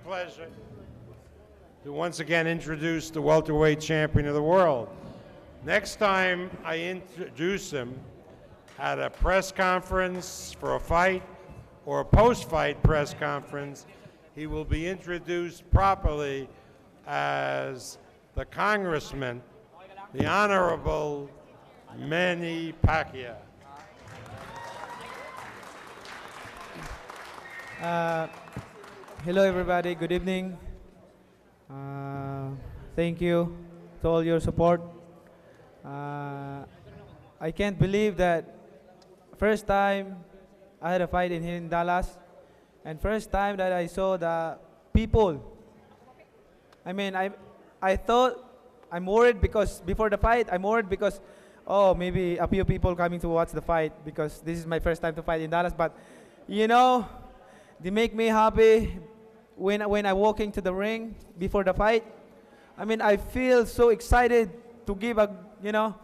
pleasure to once again introduce the welterweight champion of the world. Next time I introduce him at a press conference for a fight or a post-fight press conference, he will be introduced properly as the Congressman, the Honorable Manny Pacquiao. Hello everybody, good evening. Thank you to all your support. I can't believe that first time I had a fight in here in Dallas, and first time that I saw the people. I mean, I thought I'm worried because before the fight, I'm worried because, oh, maybe a few people coming to watch the fight because this is my first time to fight in Dallas. But, you know, they make me happy when I walk into the ring before the fight. I mean, I feel so excited to give a, you know,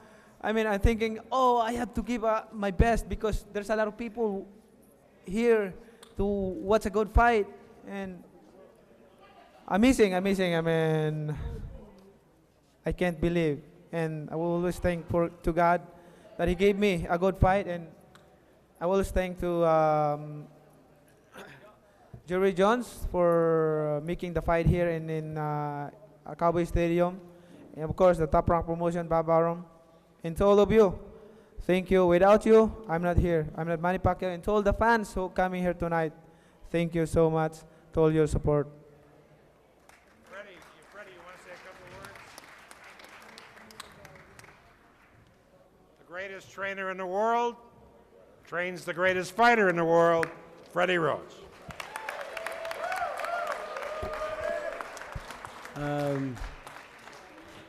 I mean, I'm thinking, oh, I have to give my best because there's a lot of people here to watch a good fight. And amazing. I mean, I can't believe. And I will always thank to God that He gave me a good fight. And I will always thank to Jerry Jones for making the fight here in Cowboy Stadium. And of course, the Top Rank Promotion, Bob Arum. And to all of you, thank you. Without you, I'm not here. I'm not Manny Pacquiao. And to all the fans who coming here tonight, thank you so much to all your support. Freddie, you want to say a couple words? The greatest trainer in the world trains the greatest fighter in the world, Freddie Roach.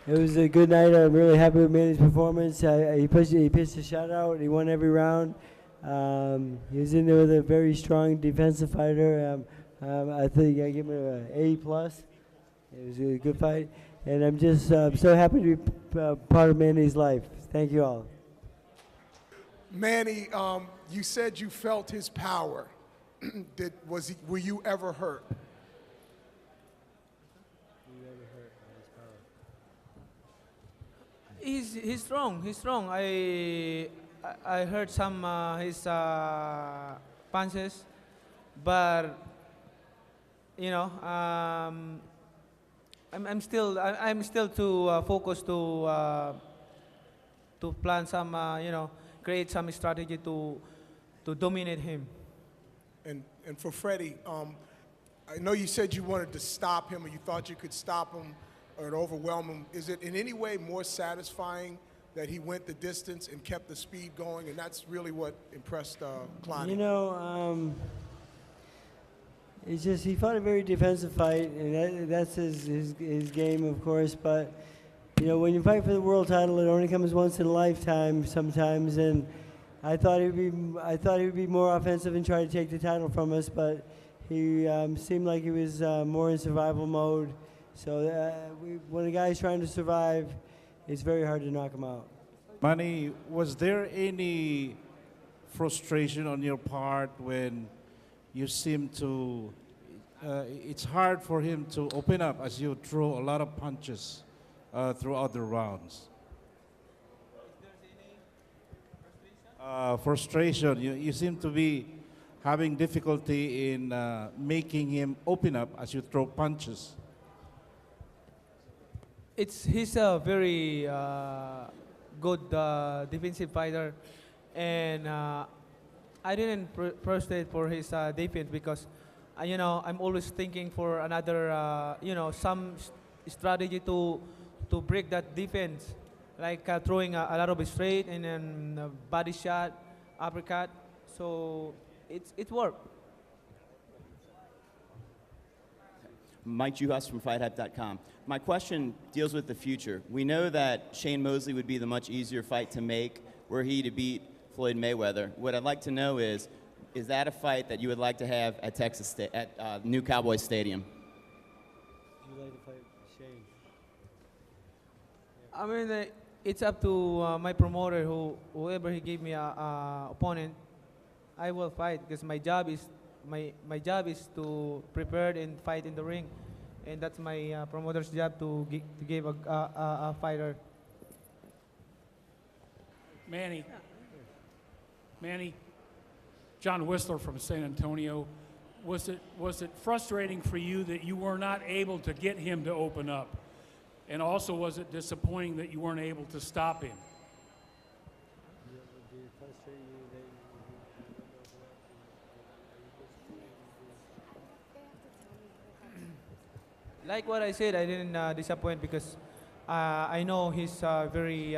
It was a good night. I'm really happy with Manny's performance. He pitched a shutout. He won every round. He was in there with a very strong defensive fighter. I think I give him an A+. It was a good fight. And I'm just so happy to be part of Manny's life. Thank you all. Manny, you said you felt his power. Were you ever hurt? He's strong. He's strong. I heard some his punches, but you know, I'm still too focused to plan some you know, create some strategy to dominate him. And for Freddie, I know you said you wanted to stop him, or you thought you could stop him or overwhelm him. Is it in any way more satisfying that he went the distance and kept the speed going, and that's really what impressed Clottey? You know, it's just he fought a very defensive fight, and that's his game, of course. But you know, when you fight for the world title, it only comes once in a lifetime sometimes. And I thought he would be more offensive and try to take the title from us, but he seemed like he was more in survival mode. So when a guy's trying to survive, it's very hard to knock him out. Manny, was there any frustration on your part when you seem to, it's hard for him to open up as you throw a lot of punches throughout the rounds? Frustration, you seem to be having difficulty in making him open up as you throw punches. He's a very good defensive fighter, and I didn't frustrate for his defense because you know, I'm always thinking for another you know, some strategy to break that defense, like throwing a lot of straight and then body shot, uppercut. So it worked. Mike Juhas from FightHype.com. My question deals with the future. We know that Shane Mosley would be the much easier fight to make were he to beat Floyd Mayweather. What I'd like to know is that a fight that you would like to have at New Cowboy Stadium? Would you like to fight Shane? I mean, it's up to my promoter, whoever he gave me a opponent, I will fight because my job is my job is to prepare and fight in the ring, and that's my promoter's job to give a fighter. Manny, John Whistler from San Antonio. Was it frustrating for you that you were not able to get him to open up? And also, was it disappointing that you weren't able to stop him? Like what I said, I didn't disappoint because I know he's a very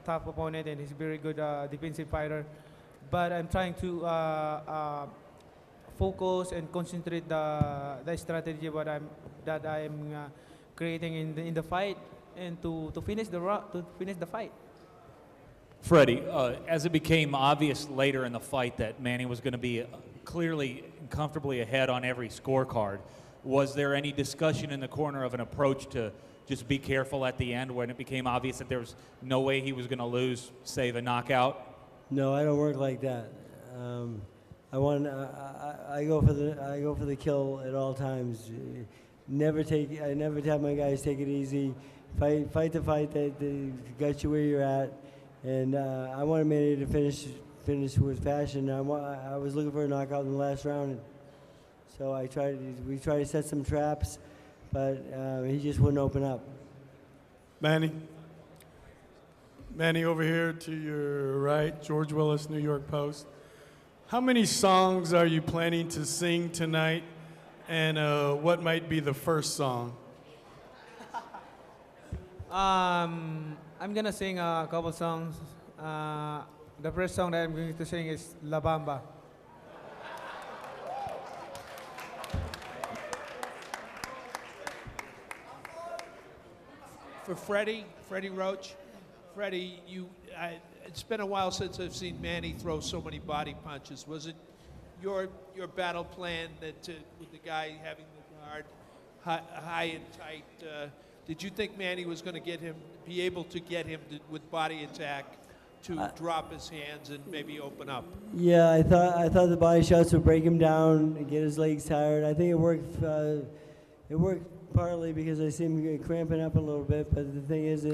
tough opponent and he's a very good defensive fighter. But I'm trying to focus and concentrate the strategy that I'm creating in the fight and to finish the fight. Freddie, as it became obvious later in the fight that Manny was going to be clearly and comfortably ahead on every scorecard, was there any discussion in the corner of an approach to just be careful at the end when it became obvious that there was no way he was going to lose, save a knockout? No, I don't work like that. I go for the kill at all times. I never tell my guys take it easy. Fight the fight that got you where you're at. And I wanted Manny to finish with fashion. I was looking for a knockout in the last round. So we tried to set some traps, but he just wouldn't open up. Manny, over here to your right, George Willis, New York Post. How many songs are you planning to sing tonight, and what might be the first song? I'm gonna sing a couple songs. The first song that I'm going to sing is La Bamba. For Freddie Roach. Freddie, it's been a while since I've seen Manny throw so many body punches. Was it your battle plan that with the guy having the guard high and tight? Did you think Manny was going to be able to get him with body attack to drop his hands and maybe open up? Yeah, I thought the body shots would break him down and get his legs tired. I think it worked. It worked partly because I see him cramping up a little bit, but the thing is,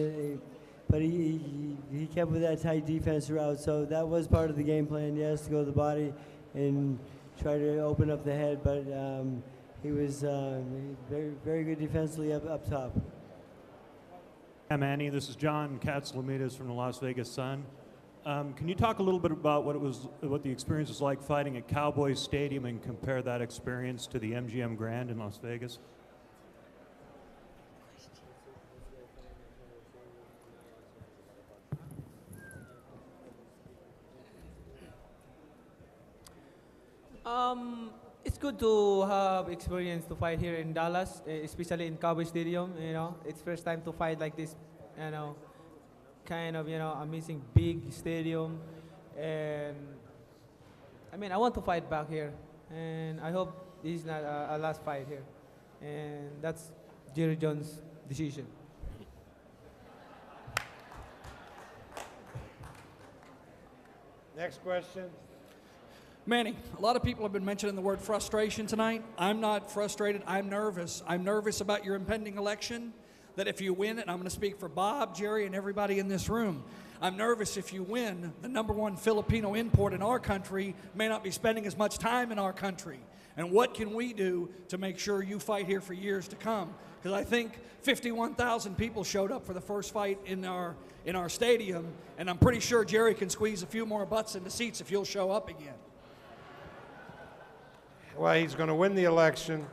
but he kept with that tight defense throughout. So that was part of the game plan. Yes, to go to the body and try to open up the head, but he was very, very good defensively up top. Hi, Manny. This is John Katzlamidas from the Las Vegas Sun. Can you talk a little bit about what the experience was like fighting at Cowboys Stadium and compare that experience to the MGM Grand in Las Vegas? It's good to have experience to fight here in Dallas, especially in Cowboy Stadium. You know, it's first time to fight like this. You know, kind of amazing big stadium, and I mean I want to fight back here, and I hope this is not a last fight here, and that's Jerry Jones' decision. Next question. Manny, a lot of people have been mentioning the word frustration tonight. I'm not frustrated. I'm nervous. I'm nervous about your impending election, that if you win it, and I'm going to speak for Bob, Jerry, and everybody in this room, I'm nervous if you win, the #1 Filipino import in our country may not be spending as much time in our country. And what can we do to make sure you fight here for years to come? Because I think 51,000 people showed up for the first fight in our stadium, and I'm pretty sure Jerry can squeeze a few more butts in the seats if you'll show up again. Well, he's going to win the election,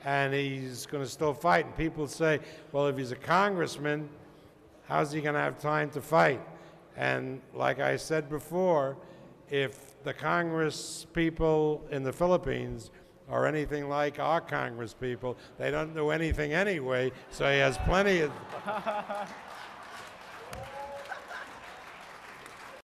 and he's going to still fight. And people say, well, if he's a congressman, how's he going to have time to fight? And like I said before, if the Congress people in the Philippines are anything like our Congress people, they don't do anything anyway, so he has plenty of...